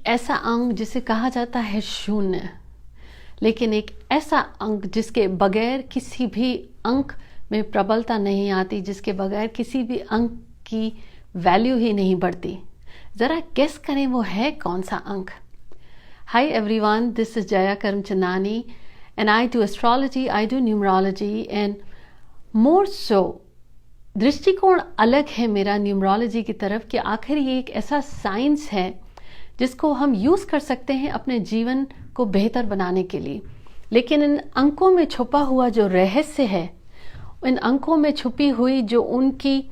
ऐसा अंक जिसे कहा जाता है शून्य, लेकिन एक ऐसा अंक जिसके बगैर किसी भी अंक में प्रबलता नहीं आती, जिसके बगैर किसी भी अंक की वैल्यू ही नहीं बढ़ती। ज़रा गेस करें वो है कौन सा अंक। Hi everyone, this is Jaya Karamchandani and I do astrology, I do numerology and more so दृष्टिकोण अलग है मेरा न्यूमरोलॉजी की तरफ कि आखिर ये एक ऐसा साइंस है जिसको हम यूज़ कर सकते हैं अपने जीवन को बेहतर बनाने के लिए। लेकिन इन अंकों में छुपा हुआ जो रहस्य है, इन अंकों में छुपी हुई जो उनकी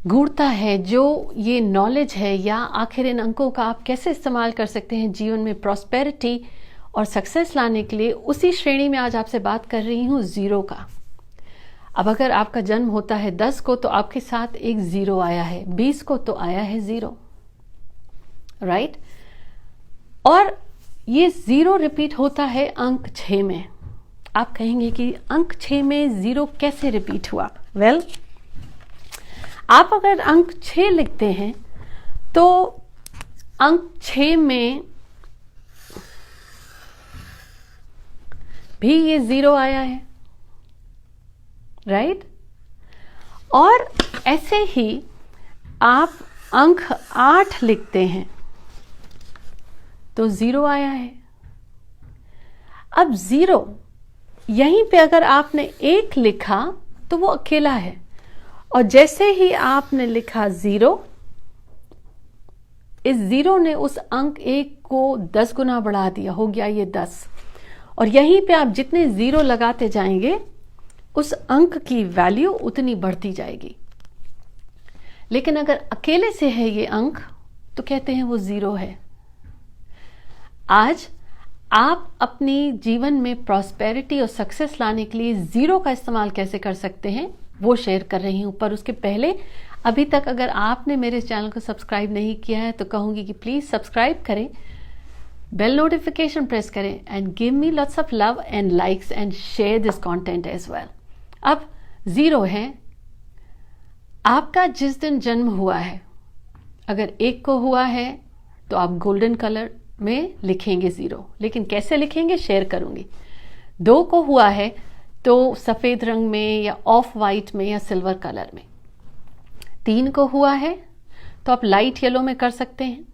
गूढ़ता है, जो ये नॉलेज है, या आखिर इन अंकों का आप कैसे इस्तेमाल कर सकते हैं जीवन में प्रॉस्पेरिटी और सक्सेस लाने के लिए, उसी श्रेणी में आज आपसे बात कर रही हूँ ज़ीरो का। अब अगर आपका जन्म होता है 10 को तो आपके साथ एक ज़ीरो आया है, 20 को तो आया है ज़ीरो, राइट। और ये ज़ीरो रिपीट होता है अंक 6 में। आप कहेंगे कि अंक 6 में ज़ीरो कैसे रिपीट हुआ? वेल, आप अगर अंक 6 लिखते हैं तो अंक 6 में भी ये ज़ीरो आया है, राइट। और ऐसे ही आप अंक 8 लिखते हैं तो ज़ीरो आया है। अब ज़ीरो यहीं पे अगर आपने 1 लिखा तो वो अकेला है, और जैसे ही आपने लिखा ज़ीरो, इस ज़ीरो ने उस अंक 1 को 10 गुना बढ़ा दिया, हो गया ये 10। और यहीं पे आप जितने ज़ीरो लगाते जाएंगे उस अंक की वैल्यू उतनी बढ़ती जाएगी। लेकिन अगर अकेले से है ये अंक तो कहते हैं वो ज़ीरो है। आज आप अपनी जीवन में प्रॉस्पेरिटी और सक्सेस लाने के लिए ज़ीरो का इस्तेमाल कैसे कर सकते हैं वो शेयर कर रही हूँ। पर उसके पहले अभी तक अगर आपने मेरे चैनल को सब्सक्राइब नहीं किया है तो कहूँगी कि प्लीज़ सब्सक्राइब करें, बेल नोटिफिकेशन प्रेस करें and give me lots of love and likes and share this content as well. अब ज़ीरो है आपका जिस दिन जन्म हुआ है। अगर 1 को हुआ है तो आप गोल्डन कलर में लिखेंगे ज़ीरो, लेकिन कैसे लिखेंगे शेयर करूंगी। 2 को हुआ है तो सफ़ेद रंग में या ऑफ वाइट में या सिल्वर कलर में। 3 को हुआ है तो आप लाइट येलो में कर सकते हैं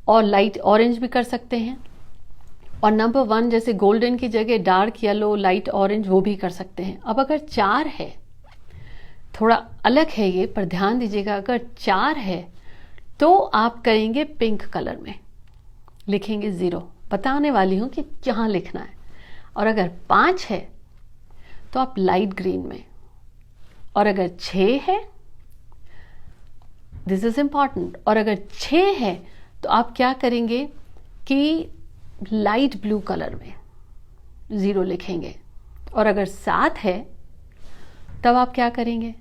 और लाइट ऑरेंज भी कर सकते हैं, और नंबर 1 जैसे गोल्डन की जगह डार्क येलो, लाइट ऑरेंज वो भी कर सकते हैं। अब अगर 4 है, थोड़ा अलग है ये, पर ध्यान दीजिएगा, अगर 4 है तो आप करेंगे पिंक कलर में, लिखेंगे ज़ीरो। बताने वाली हूँ कि कहाँ लिखना है। और अगर 5 है तो आप लाइट ग्रीन में, और अगर 6 है, दिस इज इंपॉर्टेंट, और अगर 6 है तो आप क्या करेंगे कि लाइट ब्लू कलर में ज़ीरो लिखेंगे। और अगर 7 है तब आप क्या करेंगे,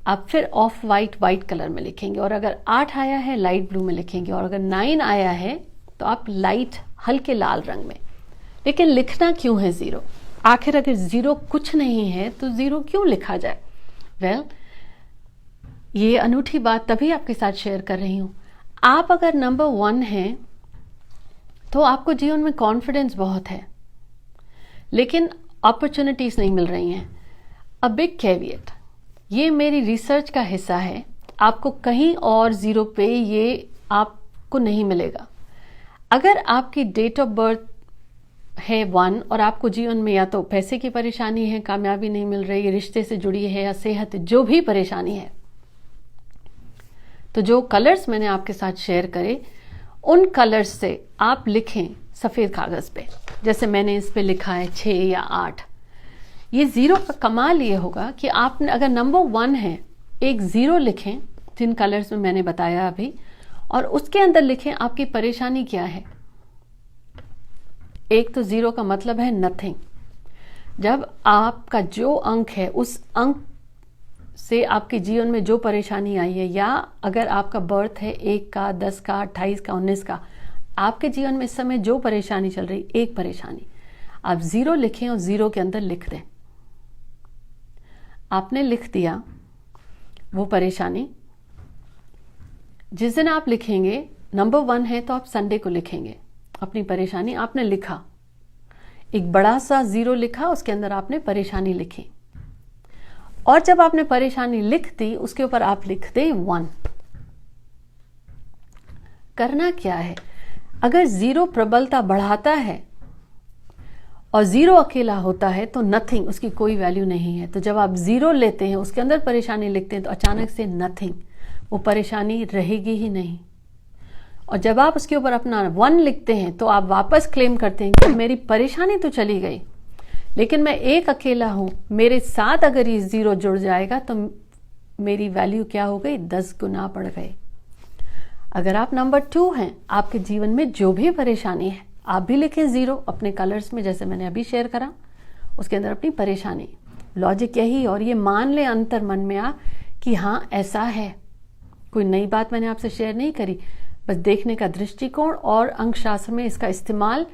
आप फिर ऑफ वाइट कलर में लिखेंगे। और अगर 8 आया है लाइट ब्लू में लिखेंगे, और अगर 9 आया है तो आप लाइट हल्के लाल रंग में। लेकिन लिखना क्यों है ज़ीरो? आखिर अगर ज़ीरो कुछ नहीं है तो ज़ीरो क्यों लिखा जाए? वेल, ये अनूठी बात तभी आपके साथ शेयर कर रही हूँ। आप अगर नंबर 1 हैं तो आपको जीवन में कॉन्फिडेंस बहुत है, लेकिन अपॉर्चुनिटीज नहीं मिल रही हैं। अ बिग कैविएट, ये मेरी रिसर्च का हिस्सा है, आपको कहीं और ज़ीरो पे ये आपको नहीं मिलेगा। अगर आपकी डेट ऑफ बर्थ है 1 और आपको जीवन में या तो पैसे की परेशानी है, कामयाबी नहीं मिल रही, रिश्ते से जुड़ी है, या सेहत, जो भी परेशानी है, तो जो कलर्स मैंने आपके साथ शेयर करे उन कलर्स से आप लिखें सफ़ेद कागज़ पे, जैसे मैंने इस पे लिखा है 6 या 8। ये ज़ीरो का कमाल ये होगा कि आपने अगर नंबर 1 है, एक ज़ीरो लिखें जिन कलर्स में मैंने बताया अभी, और उसके अंदर लिखें आपकी परेशानी क्या है। एक तो ज़ीरो का मतलब है नथिंग। जब आपका जो अंक है उस अंक से आपके जीवन में जो परेशानी आई है, या अगर आपका बर्थ है 1 का, 10 का, 28 का, 19 का, आपके जीवन में इस समय जो परेशानी चल रही, एक परेशानी, आप ज़ीरो लिखें और ज़ीरो के अंदर लिख दें। आपने लिख दिया वो परेशानी, जिस दिन आप लिखेंगे नंबर 1 है तो आप संडे को लिखेंगे अपनी परेशानी। आपने लिखा, एक बड़ा सा 0 लिखा, उसके अंदर आपने परेशानी लिखी, और जब आपने परेशानी लिख दी उसके ऊपर आप लिख दें 1। करना क्या है, अगर 0 प्रबलता बढ़ाता है और 0 अकेला होता है तो नथिंग, उसकी कोई वैल्यू नहीं है। तो जब आप 0 लेते हैं, उसके अंदर परेशानी लिखते हैं, तो अचानक से नथिंग, वो परेशानी रहेगी ही नहीं। और जब आप उसके ऊपर अपना 1 लिखते हैं तो आप वापस क्लेम करते हैं कि मेरी परेशानी तो चली गई, लेकिन मैं एक अकेला हूं, मेरे साथ अगर ये 0 जुड़ जाएगा तो मेरी वैल्यू क्या हो गई, 10 गुना बढ़ गई। अगर आप नंबर 2 हैं, आपके जीवन में जो भी परेशानी है आप भी लिखें 0 अपने कलर्स में, जैसे मैंने अभी शेयर करा, उसके अंदर अपनी परेशानी। लॉजिक यही, और ये मान ले अंतर मन में आ कि हाँ ऐसा है, कोई नई बात मैंने आपसे शेयर नहीं करी, बस देखने का दृष्टिकोण और अंकशास्त्र में इसका इस्तेमाल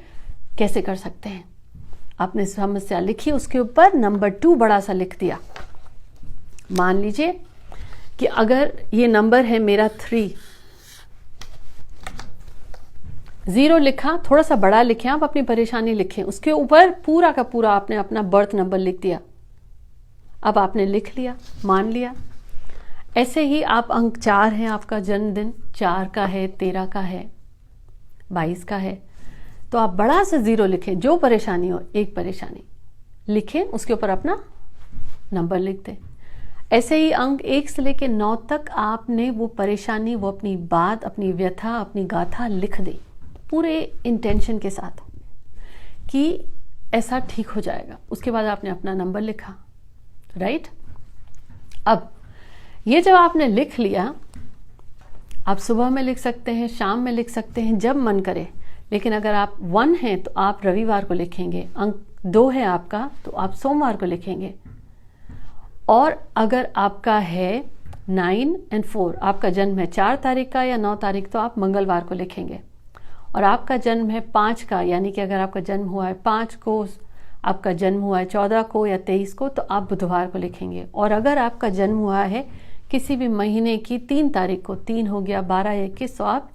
कैसे कर सकते हैं। आपने समस्या लिखी, उसके ऊपर नंबर 2 बड़ा सा लिख दिया। मान लीजिए कि अगर ये नंबर है मेरा 3, 0 लिखा, थोड़ा सा बड़ा लिखें, आप अपनी परेशानी लिखें, उसके ऊपर पूरा का पूरा आपने अपना बर्थ नंबर लिख दिया। अब आपने लिख लिया, मान लिया। ऐसे ही आप अंक 4 है, आपका जन्मदिन 4 का है, 13 का है, 22 का है, तो आप बड़ा सा 0 लिखें, जो परेशानी हो, एक परेशानी लिखें, उसके ऊपर अपना नंबर लिख दें। ऐसे ही अंक 1 से लेकर 9 तक आपने वो परेशानी, वो अपनी बात, अपनी व्यथा, अपनी गाथा लिख दी पूरे इंटेंशन के साथ कि ऐसा ठीक हो जाएगा। उसके बाद आपने अपना नंबर लिखा, राइट। अब ये जब आपने लिख लिया, आप सुबह में लिख सकते हैं, शाम में लिख सकते हैं, जब मन करे। लेकिन अगर आप 1 हैं तो आप रविवार को लिखेंगे, अंक 2 है आपका तो आप सोमवार को लिखेंगे, और अगर आपका है 9 और 4, आपका जन्म है 4 तारीख का या 9 तारीख, तो आप मंगलवार को लिखेंगे। और आपका जन्म है 5 का, यानी कि अगर आपका जन्म हुआ है 5 को, आपका जन्म हुआ है 14 को या 23 को, तो आप बुधवार को लिखेंगे। और अगर आपका जन्म हुआ है किसी भी महीने की 3 तारीख को, 3 हो गया, 12 या 21, तो आप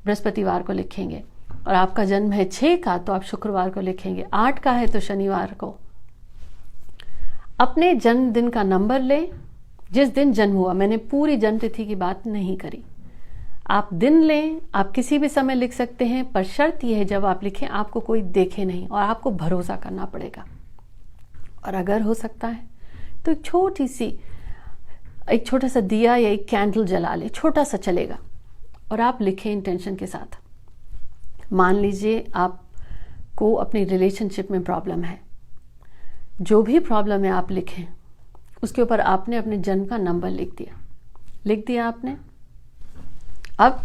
बृहस्पतिवार को लिखेंगे। और आपका जन्म है 6 का तो आप शुक्रवार को लिखेंगे, 8 का है तो शनिवार को। अपने जन्मदिन का नंबर ले, जिस दिन जन्म हुआ, मैंने पूरी जन्मतिथि की बात नहीं करी, आप दिन लें, आप किसी भी समय लिख सकते हैं, पर शर्त यह है जब आप लिखें आपको कोई देखे नहीं और आपको भरोसा करना पड़ेगा। और अगर हो सकता है तो एक छोटा सा दिया या एक कैंडल जला ले, छोटा सा चलेगा, और आप लिखें इंटेंशन के साथ। मान लीजिए आपको अपनी रिलेशनशिप में प्रॉब्लम है, जो भी प्रॉब्लम है आप लिखें, उसके ऊपर आपने अपने जन्म का नंबर लिख दिया आपने। अब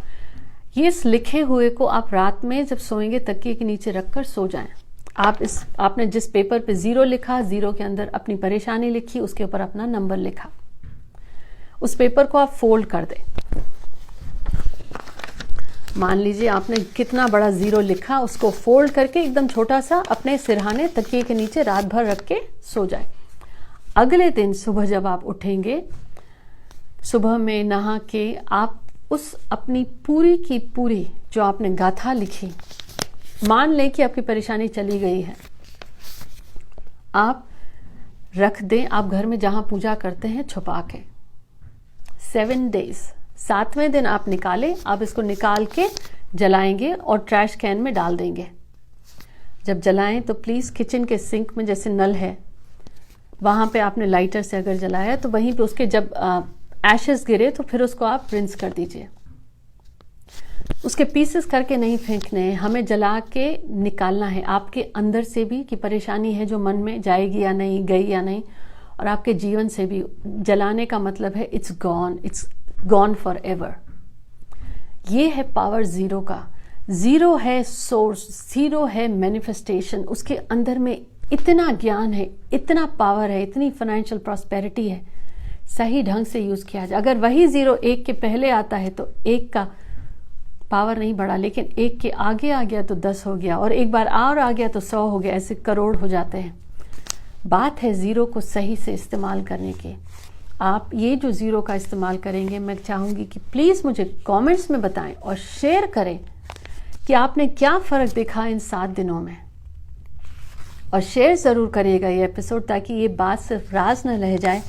ये इस लिखे हुए को आप रात में जब सोएंगे तकिए के नीचे रखकर सो जाएं। आपने जिस पेपर पे 0 लिखा, 0 के अंदर अपनी परेशानी लिखी, उसके ऊपर अपना नंबर लिखा, उस पेपर को आप फोल्ड कर दें। मान लीजिए आपने कितना बड़ा 0 लिखा, उसको फोल्ड करके एकदम छोटा सा अपने सिरहाने तकिए के नीचे रात भर रख के सो जाए। अगले दिन सुबह जब आप उठेंगे, सुबह में नहा के आप उस अपनी पूरी की पूरी जो आपने गाथा लिखी, मान लें कि आपकी परेशानी चली गई है, आप रख दें, आप घर में जहां पूजा करते हैं छुपा के। 7 डेज, 7वें दिन आप निकालें, आप इसको निकाल के जलाएंगे और ट्रैश कैन में डाल देंगे। जब जलाएं तो प्लीज किचन के सिंक में, जैसे नल है वहां पे आपने लाइटर से अगर जलाया तो वहीं पे उसके जब एशेस गिरे तो फिर उसको आप रिंस कर दीजिए। उसके पीसेस करके नहीं फेंकने हैं, हमें जला के निकालना है आपके अंदर से भी कि परेशानी है जो मन में, जाएगी या नहीं, गई या नहीं, और आपके जीवन से भी। जलाने का मतलब है इट्स गॉन फॉर एवर। ये है पावर 0 का। 0 है सोर्स, 0 है मैनिफेस्टेशन। उसके अंदर में इतना ज्ञान है, इतना पावर है, इतनी फाइनेंशियल प्रॉस्पेरिटी है, सही ढंग से यूज किया जाए। अगर वही 0 1 के पहले आता है तो 1 का पावर नहीं बढ़ा, लेकिन 1 के आगे आ गया तो 10 हो गया, और एक बार और आ गया तो 100 हो गया, ऐसे करोड़ हो जाते हैं। बात है 0 को सही से इस्तेमाल करने की। आप ये जो ज़ीरो का इस्तेमाल करेंगे, मैं चाहूँगी कि प्लीज़ मुझे कमेंट्स में बताएं और शेयर करें कि आपने क्या फ़र्क देखा इन 7 दिनों में। और शेयर ज़रूर करिएगा ये एपिसोड, ताकि ये बात सिर्फ राज न रह जाए,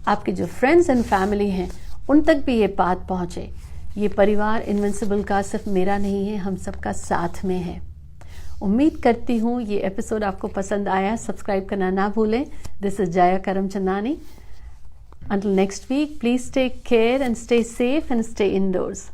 आपके जो फ्रेंड्स एंड फैमिली हैं उन तक भी ये बात पहुँचे। ये परिवार इनविंसिबल का सिर्फ मेरा नहीं है, हम सबका साथ में है। उम्मीद करती हूँ ये एपिसोड आपको पसंद आया। सब्सक्राइब करना ना भूलें। This is Jaya Karamchandani. Until next week, please take care and stay safe and stay indoors.